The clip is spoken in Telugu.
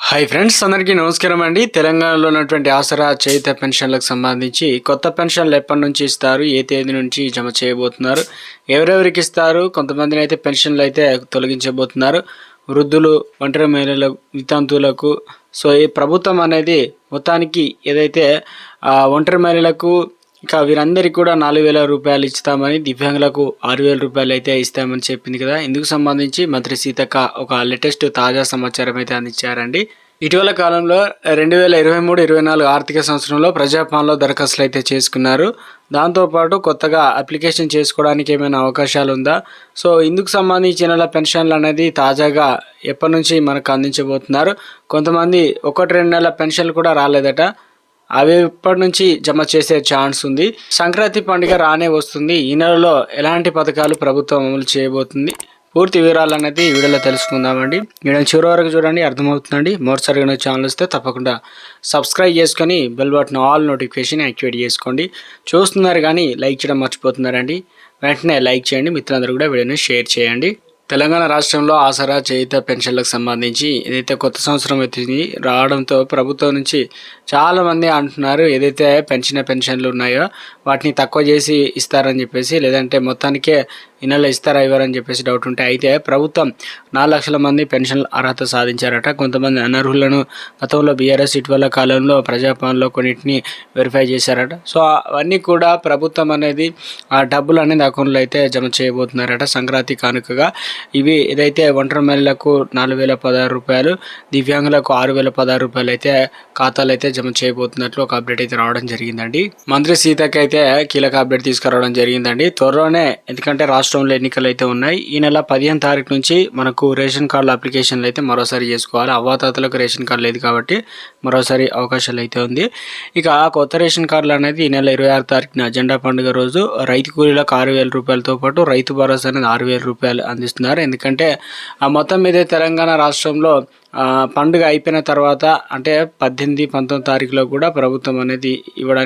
హాయ్ ఫ్రెండ్స్, అందరికీ నమస్కారం అండి. తెలంగాణలో ఉన్నటువంటి ఆసరా చేయుత పెన్షన్లకు సంబంధించి కొత్త పెన్షన్లు ఎప్పటి నుంచి ఇస్తారు, ఏ తేదీ నుంచి జమ చేయబోతున్నారు, ఎవరెవరికి ఇస్తారు, కొంతమందిని అయితే పెన్షన్లు అయితే తొలగించబోతున్నారు, వృద్ధులు, ఒంటరి మహిళల, వితంతువులకు. సో ఈ ప్రభుత్వం అనేది మొత్తానికి ఏదైతే ఒంటరి మహిళలకు ఇంకా వీరందరికీ కూడా 4,000 రూపాయలు ఇస్తామని, దివ్యాంగులకు 6,000 రూపాయలు అయితే ఇస్తామని చెప్పింది కదా. ఇందుకు సంబంధించి మంత్రి సీతక్క ఒక లేటెస్ట్ తాజా సమాచారం అయితే అందించారండి. ఇటీవల కాలంలో 2023-24 ఆర్థిక సంవత్సరంలో ప్రజాపాలనలో దరఖాస్తులు అయితే చేసుకున్నారు. దాంతోపాటు కొత్తగా అప్లికేషన్ చేసుకోవడానికి ఏమైనా అవకాశాలు ఉందా, సో ఇందుకు సంబంధించిన పెన్షన్లు అనేది తాజాగా ఎప్పటి నుంచి మనకు అందించబోతున్నారు. కొంతమంది 1-2 నెలల పెన్షన్లు కూడా రాలేదట, అవి ఇప్పటి నుంచి జమ చేసే ఛాన్స్ ఉంది. సంక్రాంతి పండుగ రానే వస్తుంది. ఈ నెలలో ఎలాంటి పథకాలు ప్రభుత్వం అమలు చేయబోతుంది, పూర్తి వివరాలు అనేది వీడియోలో తెలుసుకుందామండి. వీడియో చివరి వరకు చూడండి, అర్థమవుతుందండి. మరోసారి ఛానల్ వస్తే తప్పకుండా సబ్స్క్రైబ్ చేసుకొని bell button all notification activate చేసుకోండి. చూస్తున్నారు కానీ లైక్ చేయడం మర్చిపోతున్నారండి. వెంటనే లైక్ చేయండి, మిత్రులందరూ కూడా వీడియోని షేర్ చేయండి. తెలంగాణ రాష్ట్రంలో ఆసరా చేయుత పెన్షన్లకు సంబంధించి ఏదైతే కొత్త సంవత్సరం వచ్చింది రావడంతో ప్రభుత్వం నుంచి చాలామంది అంటున్నారు, ఏదైతే పెన్షన్లు ఉన్నాయో వాటిని తక్కువ చేసి ఇస్తారని చెప్పేసి, లేదంటే మొత్తానికే ఈ నెల ఇస్తారా ఇవ్వరని చెప్పేసి డౌట్ ఉంటే, అయితే ప్రభుత్వం 4 లక్షల మంది పెన్షన్ అర్హత సాధించారట. కొంతమంది అనర్హులను గతంలో బీఆర్ఎస్ ఇటీవల కాలంలో ప్రజాపాలనలో కొన్నిటిని వెరిఫై చేశారట. సో అవన్నీ కూడా ప్రభుత్వం అనేది ఆ డబ్బులు అనేది అకౌంట్లో అయితే జమ చేయబోతున్నారట సంక్రాంతి కానుకగా. ఇవి ఏదైతే ఒంటరి మహిళలకు 4,016 రూపాయలు, దివ్యాంగులకు 6,016 రూపాయలు అయితే ఖాతాలు అయితే జమ చేయబోతున్నట్లు ఒక అప్డేట్ అయితే రావడం జరిగిందండి. మంత్రి సీతకి అయితే కీలక అప్డేట్ తీసుకురావడం జరిగిందండి. త్వరలోనే, ఎందుకంటే రాష్ట్రంలో ఎన్నికలు అయితే ఉన్నాయి. ఈ నెల 15 తారీఖు నుంచి మనకు రేషన్ కార్డుల అప్లికేషన్లు అయితే మరోసారి చేసుకోవాలి. అవ్వాతాతలకు రేషన్ కార్డు లేదు కాబట్టి మరోసారి అవకాశాలు అయితే ఉంది. ఇక కొత్త రేషన్ కార్డులు అనేది ఈ నెల 26 తారీఖున జెండా పండుగ రోజు రైతు కూలీలకు 6,000 రూపాయలతో పాటు రైతు భరోసా అనేది 6,000 రూపాయలు అందిస్తున్నారు. ఎందుకంటే ఆ మొత్తం మీదే తెలంగాణ రాష్ట్రంలో పండుగ అయిపోయిన తర్వాత, అంటే 18-19 తారీఖులో కూడా ప్రభుత్వం అనేది ఇవ్వడానికి